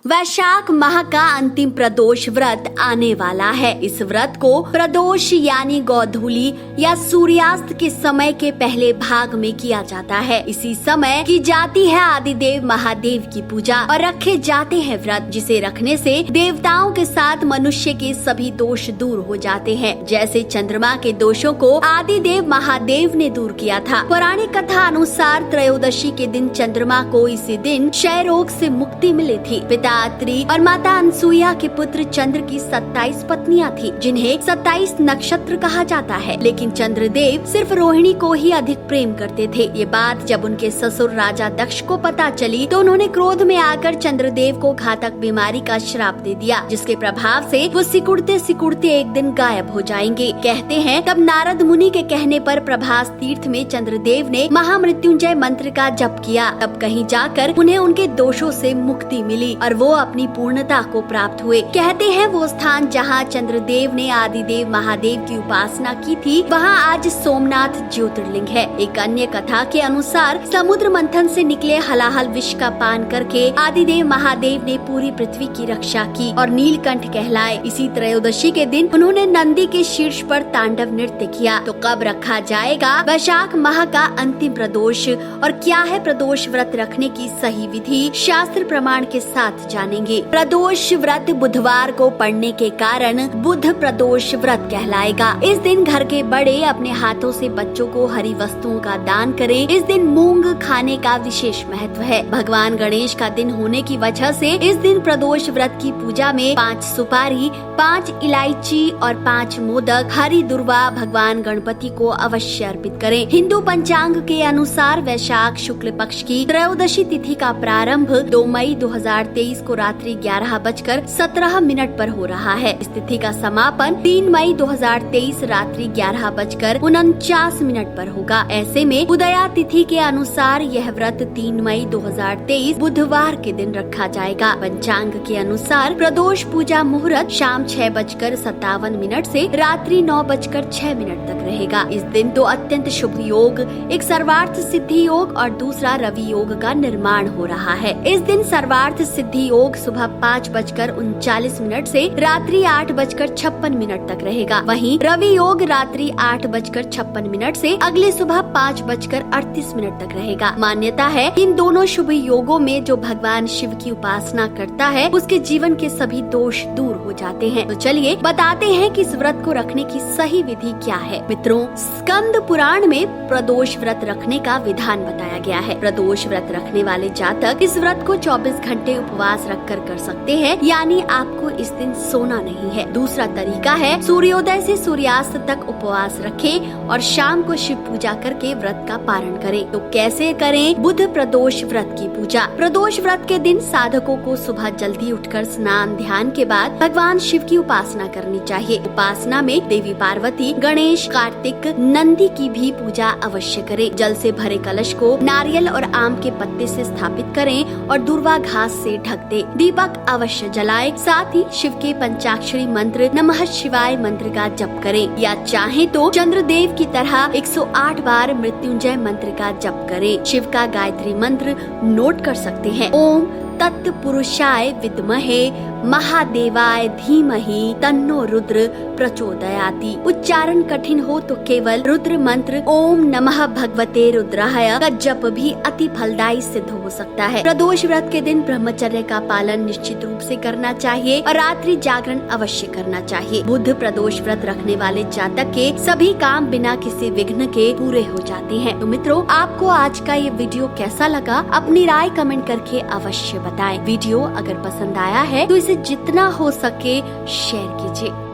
वैशाख माह का अंतिम प्रदोष व्रत आने वाला है। इस व्रत को प्रदोष यानी गोधूली या सूर्यास्त के समय के पहले भाग में किया जाता है। इसी समय की जाती है आदिदेव महादेव की पूजा और रखे जाते हैं व्रत, जिसे रखने से देवताओं के साथ मनुष्य के सभी दोष दूर हो जाते हैं। जैसे चंद्रमा के दोषों को आदिदेव महादेव ने दूर किया था। पौराणिक कथा अनुसार त्रयोदशी के दिन चंद्रमा को इसी दिन क्षय रोग से मुक्ति मिली थी। पिता अत्रि और माता अनसुईया के पुत्र चंद्र की 27 पत्नियां थी, जिन्हें 27 नक्षत्र कहा जाता है। लेकिन चंद्रदेव सिर्फ रोहिणी को ही अधिक प्रेम करते थे। ये बात जब उनके ससुर राजा दक्ष को पता चली तो उन्होंने क्रोध में आकर चंद्रदेव को घातक बीमारी का श्राप दे दिया, जिसके प्रभाव से वो सिकुड़ते सिकुड़ते एक दिन गायब हो जाएंगे। कहते हैं तब नारद मुनि के कहने पर प्रभास तीर्थ में चंद्रदेव ने महामृत्युंजय मंत्र का जप किया। तब कहीं जाकर उन्हें उनके दोषों से मुक्ति मिली और वो अपनी पूर्णता को प्राप्त हुए। कहते हैं वो स्थान जहाँ चंद्रदेव ने आदिदेव महादेव की उपासना की थी, वहाँ आज सोमनाथ ज्योतिर्लिंग है। एक अन्य कथा के अनुसार समुद्र मंथन से निकले हलाहल विष का पान करके आदिदेव महादेव ने पूरी पृथ्वी की रक्षा की और नीलकंठ कहलाए। इसी त्रयोदशी के दिन उन्होंने नंदी के शीर्ष पर तांडव नृत्य किया। तो कब रखा जाएगा वैशाख माह का अंतिम प्रदोष और क्या है प्रदोष व्रत रखने की सही विधि, शास्त्र प्रमाण के साथ जानेंगे। प्रदोष व्रत बुधवार को पड़ने के कारण बुध प्रदोष व्रत कहलाएगा। इस दिन घर के बड़े अपने हाथों से बच्चों को हरी वस्तुओं का दान करें। इस दिन मूंग खाने का विशेष महत्व है। भगवान गणेश का दिन होने की वजह से इस दिन प्रदोष व्रत की पूजा में 5 सुपारी, 5 इलायची और 5 मोदक, हरी दुर्वा भगवान गणपति को अवश्य अर्पित करें। हिंदू पंचांग के अनुसार वैशाख शुक्ल पक्ष की त्रयोदशी तिथि का प्रारंभ 2 मई 2023 को रात्रि 11:17 पर हो रहा है। इस तिथि का समापन 3 मई 2023 रात्रि 11:49 पर होगा। ऐसे में उदया तिथि के अनुसार यह व्रत 3 मई 2023 बुधवार के दिन रखा जाएगा। पंचांग के अनुसार प्रदोष पूजा मुहूर्त शाम 6:57 से रात्रि 9:06 तक रहेगा। इस दिन 2 अत्यंत शुभ योग, एक सर्वार्थ सिद्धि योग और दूसरा रवि योग का निर्माण हो रहा है। इस दिन सर्वार्थ सिद्धि योग सुबह 5:39 से रात्रि 8:56 तक रहेगा। वहीं रवि योग रात्रि 8:56 से अगले सुबह 5:38 तक रहेगा। मान्यता है इन दोनों शुभ योगों में जो भगवान शिव की उपासना करता है उसके जीवन के सभी दोष दूर हो जाते हैं। तो चलिए बताते हैं कि इस व्रत को रखने की सही विधि क्या है। मित्रों, स्कंद पुराण में प्रदोष व्रत रखने का विधान बताया गया है। प्रदोष व्रत रखने वाले जातक इस व्रत को 24 घंटे उपवास रखकर कर सकते हैं, यानी आपको इस दिन सोना नहीं है। दूसरा तरीका है सूर्योदय से सूर्यास्त तक उपवास रखें और शाम को शिव पूजा करके व्रत का पारण करें। तो कैसे करें बुध प्रदोष व्रत की पूजा? प्रदोष व्रत के दिन साधकों को सुबह जल्दी उठकर स्नान ध्यान के बाद भगवान शिव की उपासना करनी चाहिए। उपासना में देवी पार्वती, गणेश, कार्तिक, नंदी की भी पूजा अवश्य करें। जल से भरे कलश को नारियल और आम के पत्ते से स्थापित करें और दुर्वा घास से ढक दे। दीपक अवश्य जलाए। साथ ही शिव के पंचाक्षरी मंत्र नमः शिवाय मंत्र का जप करें, या चाहे तो चंद्रदेव की तरह 108 बार मृत्युंजय मंत्र का जप करें। शिव का गायत्री मंत्र नोट कर सकते हैं। ओम तत्पुरुषाय विद्महे महादेवाय धीमहि तन्नो रुद्र प्रचोदयाति। उच्चारण कठिन हो तो केवल रुद्र मंत्र ओम नमः भगवते रुद्राय का जप भी अति फलदायी सिद्ध हो सकता है। प्रदोष व्रत के दिन ब्रह्मचर्य का पालन निश्चित रूप से करना चाहिए और रात्रि जागरण अवश्य करना चाहिए। बुध प्रदोष व्रत रखने वाले जातक के सभी काम बिना किसी विघ्न के पूरे हो जाते हैं। तो मित्रों, आपको आज का ये वीडियो कैसा लगा अपनी राय कमेंट करके अवश्य बताएं। वीडियो अगर पसंद आया है तो इसे जितना हो सके शेयर कीजिए।